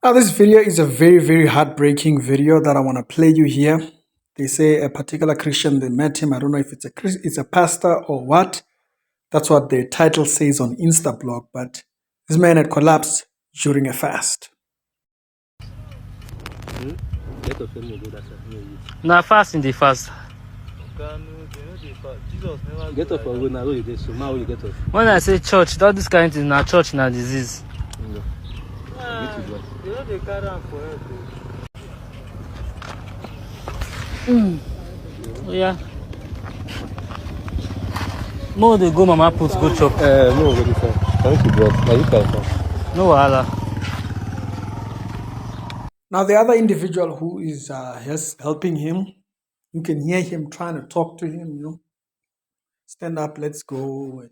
Now, this video is a very, very heartbreaking video that I want to play you here. They say a particular Christian, they met him. I don't know if it's a pastor or what. That's what the title says on Instablog. But this man had collapsed during a fast. Now fasting the fast. Get up for now you dey so now you get up. When I say church, that this kind of thing na church na disease. You know they carry am for head. Yeah. More they go mama put go chop. No, very fine. Thank you, bro. Now you can come. No wahala. Now, the other individual who is helping him, you can hear him trying to talk to him, stand up, let's go. And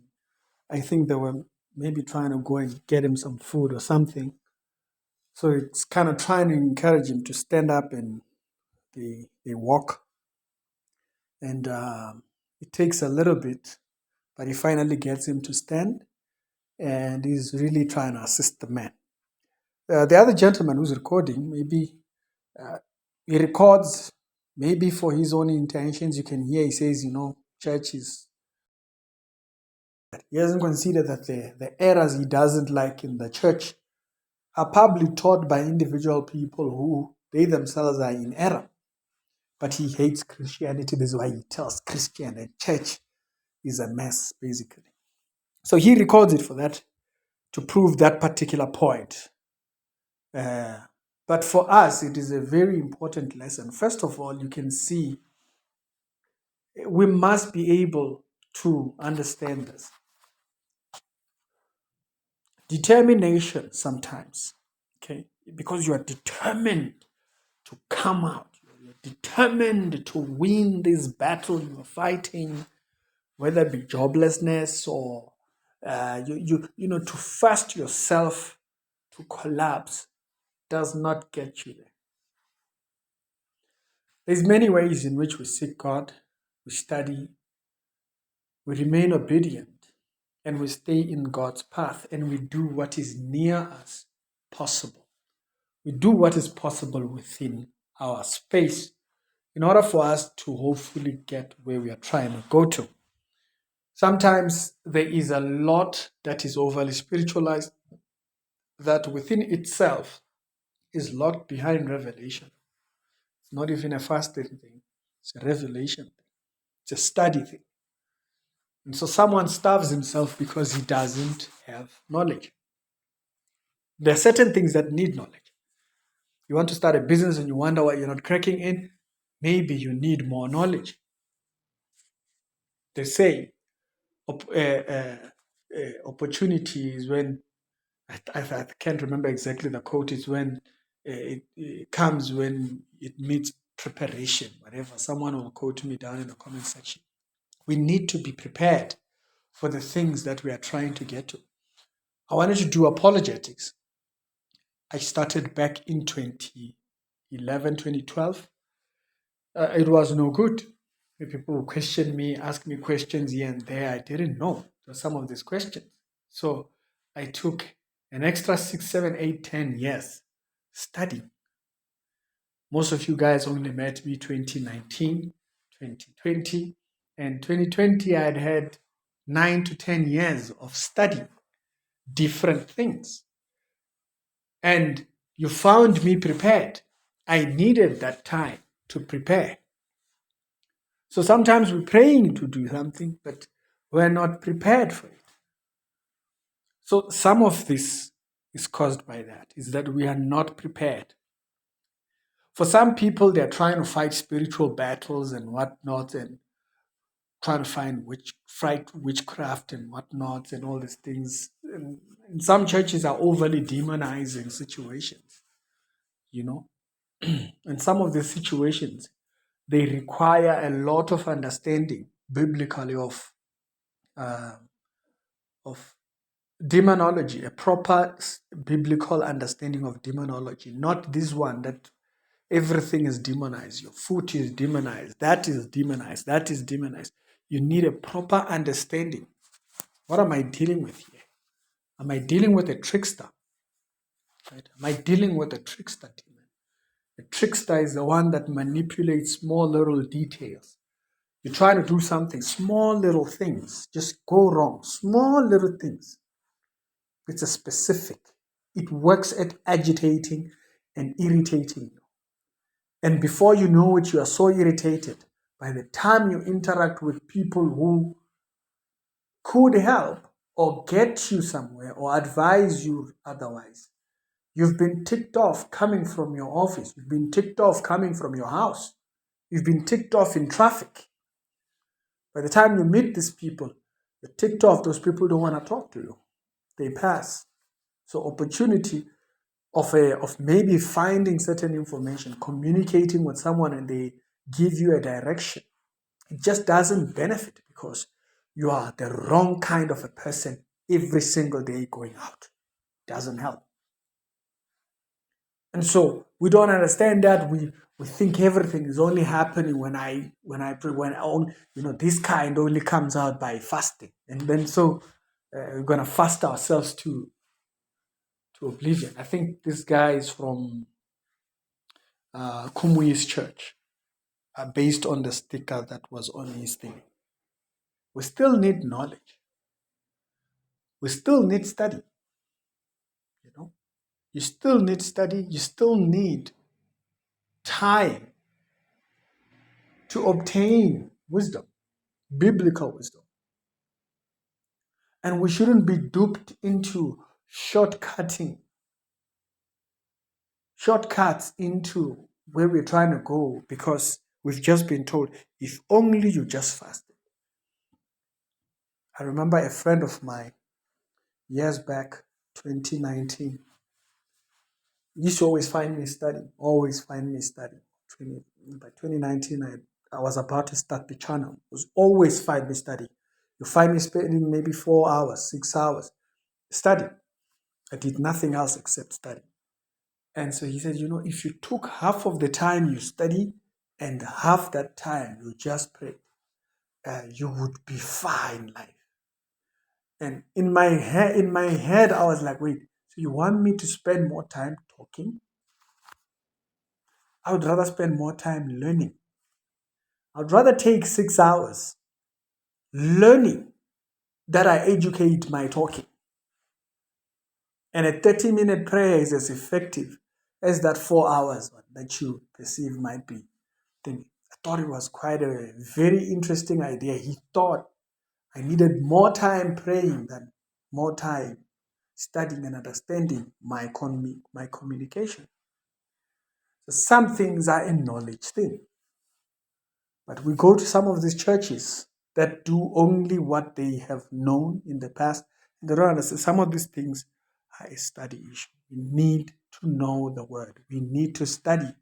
I think they were maybe trying to go and get him some food or something. So it's kind of trying to encourage him to stand up, and they walk. And it takes a little bit, but he finally gets him to stand, and he's really trying to assist the man. The other gentleman who's recording, maybe he records maybe for his own intentions. You can hear he says, church is... He hasn't considered that the errors he doesn't like in the church are probably taught by individual people who they themselves are in error. But he hates Christianity. This is why he tells Christian and church is a mess, basically. So he records it for that, to prove that particular point. But for us, it is a very important lesson. First of all, you can see we must be able to understand this. Determination sometimes, okay? Because you are determined to come out. You're determined to win this battle you are fighting, whether it be joblessness or to fast yourself to collapse does not get you there. There's many ways in which we seek God, we study, we remain obedient, and we stay in God's path, and we do what is near us possible. We do what is possible within our space in order for us to hopefully get where we are trying to go to. Sometimes there is a lot that is overly spiritualized that within itself is locked behind revelation. It's not even a fasting thing, it's a revelation thing, it's a study thing. And so someone starves himself because he doesn't have knowledge. There are certain things that need knowledge. You want to start a business and you wonder why you're not cracking in, maybe you need more knowledge. They say opportunity is when, I can't remember exactly the quote, it's when it comes when it meets preparation, whatever. Someone will quote me down in the comment section. We need to be prepared for the things that we are trying to get to. I wanted to do apologetics. I started back in 2011, 2012. It was no good. People would question me, ask me questions here and there. I didn't know some of these questions. So I took an extra 6, 7, 8, 10 years studying. Most of you guys only met me 2019, 2020. And 2020, I had 9 to 10 years of studying different things. And you found me prepared. I needed that time to prepare. So sometimes we're praying to do something, but we're not prepared for it. So some of this is caused by that, is that we are not prepared. For some people, they're trying to fight spiritual battles and whatnot, and trying to find witchcraft and whatnot and all these things. And some churches are overly demonizing situations, and some of these situations, they require a lot of understanding biblically of demonology, a proper biblical understanding of demonology, not this one that everything is demonized. Your foot is demonized. That is demonized. That is demonized. You need a proper understanding. What am I dealing with here? Am I dealing with a trickster? Right? Am I dealing with a trickster demon? A trickster is the one that manipulates small little details. You're trying to do something, small little things just go wrong. Small little things. It's a specific. It works at agitating and irritating you. And before you know it, you are so irritated. By the time you interact with people who could help or get you somewhere or advise you otherwise, you've been ticked off coming from your office. You've been ticked off coming from your house. You've been ticked off in traffic. By the time you meet these people, you're ticked off. Those people don't want to talk to you. They pass. So opportunity of maybe finding certain information, communicating with someone, and they give you a direction. It just doesn't benefit because you are the wrong kind of a person every single day going out. It doesn't help. And so we don't understand that. We think everything is only happening when this kind only comes out by fasting, and then so we're gonna fast ourselves to oblivion. I think this guy is from Kumuyi's church, based on the sticker that was on his thing. We still need knowledge. We still need study. You know, you still need study. You still need time to obtain wisdom, biblical wisdom. And we shouldn't be duped into shortcuts into where we're trying to go because we've just been told, if only you just fasted. I remember a friend of mine years back, 2019, used to always find me studying. By 2019, I was about to start the channel. It was always find me studying. You find me spending maybe 4 hours, 6 hours studying. I did nothing else except study. And so he said, if you took half of the time you study and half that time you just pray, you would be far in life. And in my head, I was like, wait, so you want me to spend more time talking? I would rather spend more time learning. I'd rather take 6 hours learning that I educate my talking. And a 30-minute prayer is as effective as that 4 hours that you perceive might be. I thought it was quite a very interesting idea. He thought I needed more time praying than more time studying and understanding my communication. So some things are a knowledge thing. But we go to some of these churches that do only what they have known in the past. And they don't understand some of these things are a study issue. We need to know the word. We need to study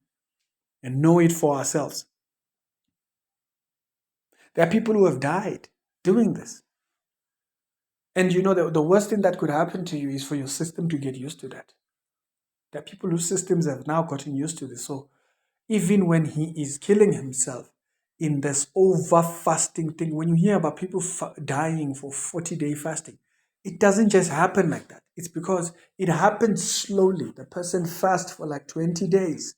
and know it for ourselves. There are people who have died doing this. And the worst thing that could happen to you is for your system to get used to that. There are people whose systems have now gotten used to this. So even when he is killing himself in this over fasting thing, when you hear about people dying for 40-day fasting, it doesn't just happen like that. It's because it happens slowly. The person fasts for like 20 days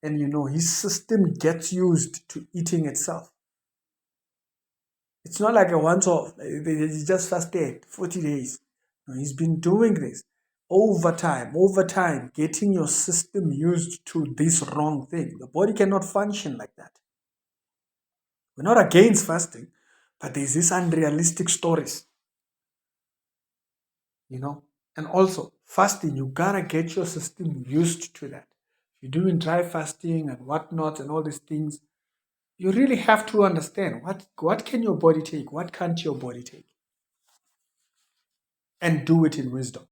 and his system gets used to eating itself. It's not like a once off. He just fasted 40 days. No, he's been doing this over time, getting your system used to this wrong thing. The body cannot function like that. We're not against fasting, but there's these unrealistic stories. And also fasting, you gotta get your system used to that. If you're doing dry fasting and whatnot and all these things, you really have to understand what can your body take, what can't your body take, and do it in wisdom.